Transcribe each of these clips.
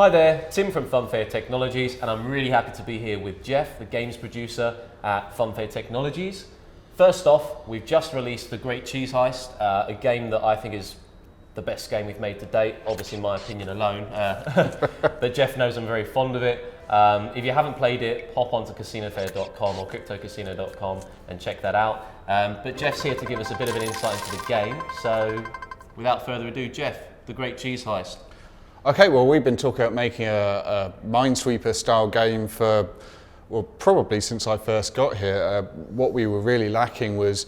Hi there, Tim from FunFair Technologies, and I'm really happy to be here with Geoff, the games producer at FunFair Technologies. First off, we've just released The Great Cheese Heist, a game that I think is the best game we've made to date, obviously in my opinion alone, but Geoff knows I'm very fond of it. If you haven't played it, hop onto casinofair.com or cryptocasino.com and check that out. But Geoff's here to give us a bit of an insight into the game, so without further ado, Geoff, The Great Cheese Heist. Okay, well, we've been talking about making a Minesweeper style game for, well, probably since I first got here. What we were really lacking was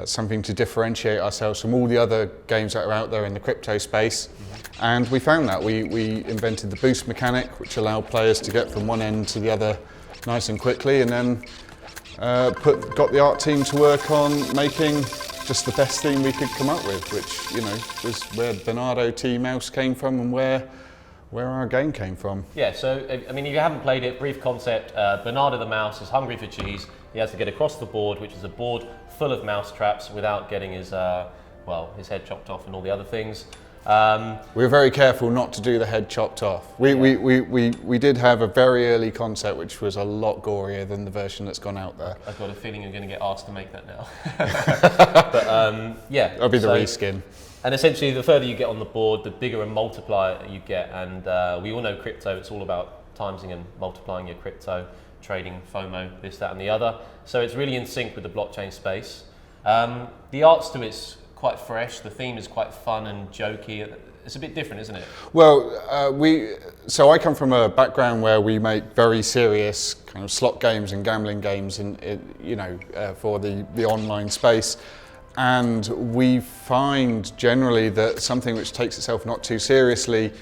something to differentiate ourselves from all the other games that are out there in the crypto space. And we found that. We invented the boost mechanic, which allowed players to get from one end to the other nice and quickly, and then got the art team to work on making just the best thing we could come up with, which, you know, was where Bernardo T Mouse came from and where our game came from. Yeah, so I mean, if you haven't played it, brief concept, Bernardo the mouse is hungry for cheese. He has to get across the board, which is a board full of mouse traps, without getting his head chopped off and all the other things. We were very careful not to do the head chopped off. We did have a very early concept which was a lot gorier than the version that's gone out there. I've got a feeling you're going to get asked to make that now. But yeah. That'll be the reskin. And essentially, the further you get on the board, the bigger a multiplier you get. And we all know crypto, it's all about timesing and multiplying your crypto, trading, FOMO, this, that and the other. So it's really in sync with the blockchain space. The arts to it's quite fresh, the theme is quite fun and jokey. It's a bit different, isn't it? Well, so I come from a background where we make very serious kind of slot games and gambling games for the online space. And we find generally that something which takes itself not too seriously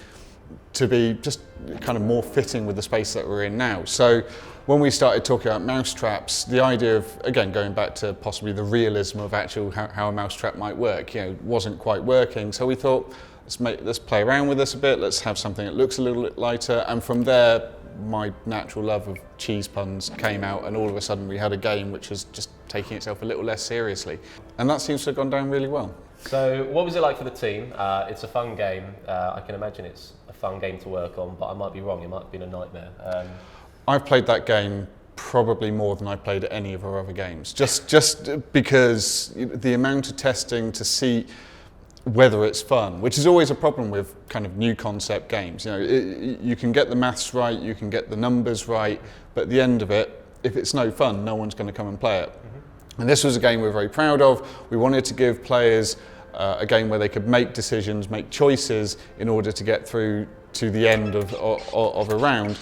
to be just kind of more fitting with the space that we're in now. So when we started talking about mousetraps, the idea of, again, going back to possibly the realism of actual how a mousetrap might work, wasn't quite working. So we thought, let's play around with this a bit, let's have something that looks a little bit lighter. And from there, my natural love of cheese puns came out, and all of a sudden we had a game which was just taking itself a little less seriously. And that seems to have gone down really well. So what was it like for the team? It's a fun game. I can imagine it's a fun game to work on, but I might be wrong, it might have been a nightmare. I've played that game probably more than I played at any of our other games, just because the amount of testing to see whether it's fun, which is always a problem with kind of new concept games. You can get the maths right, you can get the numbers right, but at the end of it, if it's no fun, no one's going to come and play it. And this was a game we're very proud of. We wanted to give players a game where they could make decisions, make choices in order to get through to the end of a round.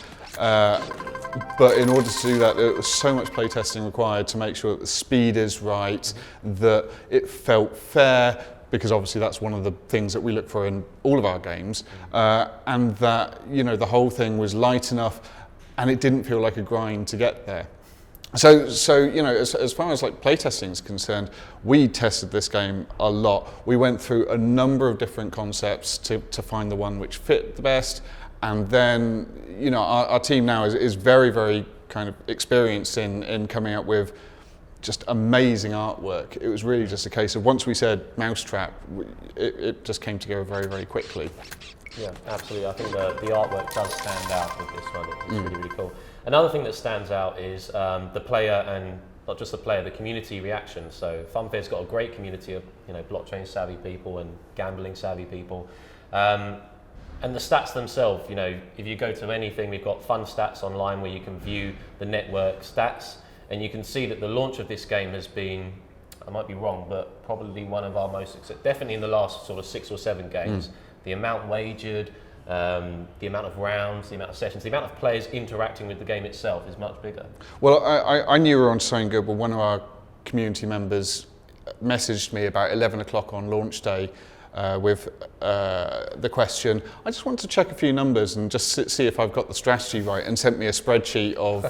But in order to do that, there was so much playtesting required to make sure that the speed is right, that it felt fair, because obviously that's one of the things that we look for in all of our games, and that the whole thing was light enough, and it didn't feel like a grind to get there. So as far as like playtesting is concerned, we tested this game a lot. We went through a number of different concepts to find the one which fit the best. And then, our team now is very, very kind of experienced in coming up with just amazing artwork. It was really just a case of once we said mousetrap, it just came together very, very quickly. Yeah, absolutely. I think the artwork does stand out with this one. It's really, really cool. Another thing that stands out is the player, and not just the player, the community reaction. So FunFair's got a great community of blockchain savvy people and gambling savvy people. And the stats themselves, if you go to anything, we've got fun stats online where you can view the network stats, and you can see that the launch of this game has been, I might be wrong, but probably one of our most successful, definitely in the last sort of 6 or 7 games. The amount wagered, the amount of rounds, the amount of sessions, the amount of players interacting with the game itself is much bigger. Well, I knew we were on something good, but one of our community members messaged me about 11 o'clock on launch day with the question, I just want to check a few numbers and just see if I've got the strategy right, and sent me a spreadsheet of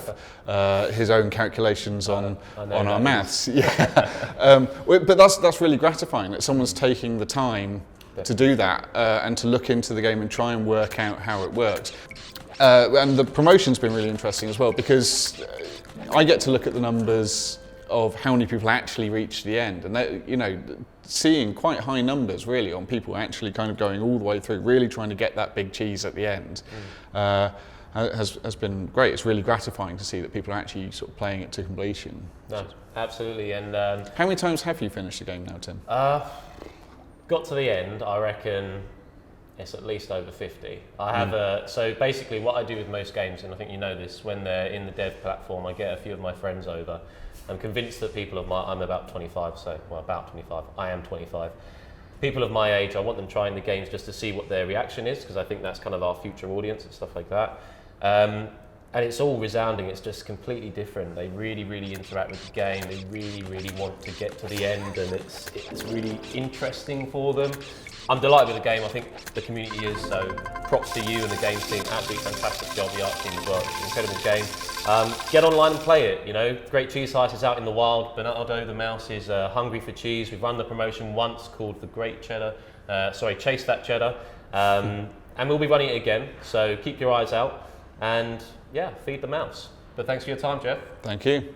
his own calculations on our maths. Yeah. But that's really gratifying that someone's taking the time to do that and to look into the game and try and work out how it works. And the promotion's been really interesting as well, because I get to look at the numbers of how many people actually reach the end, and that, you know, seeing quite high numbers really on people actually kind of going all the way through, really trying to get that big cheese at the end, has been great. It's really gratifying to see that people are actually sort of playing it to completion. No, absolutely. And how many times have you finished the game now, Tim? got to the end, I reckon it's at least over 50. I have so basically what I do with most games, and I think you know this, when they're in the dev platform, I get a few of my friends over. I'm convinced that people of I'm about 25, so, well, about 25, I am 25. People of my age, I want them trying the games just to see what their reaction is, because I think that's kind of our future audience and stuff like that. And it's all resounding, it's just completely different. They really, really interact with the game, they really, really want to get to the end, and it's really interesting for them. I'm delighted with the game, I think the community is, so props to you and the games team, absolutely fantastic job, the art team as well, it's an incredible game. Get online and play it, you know, great cheese heist is out in the wild. Bernardo the mouse is hungry for cheese. We've run the promotion once called the Great Cheddar, Chase That Cheddar, and we'll be running it again, so keep your eyes out and yeah, feed the mouse. But thanks for your time, Geoff. Thank you.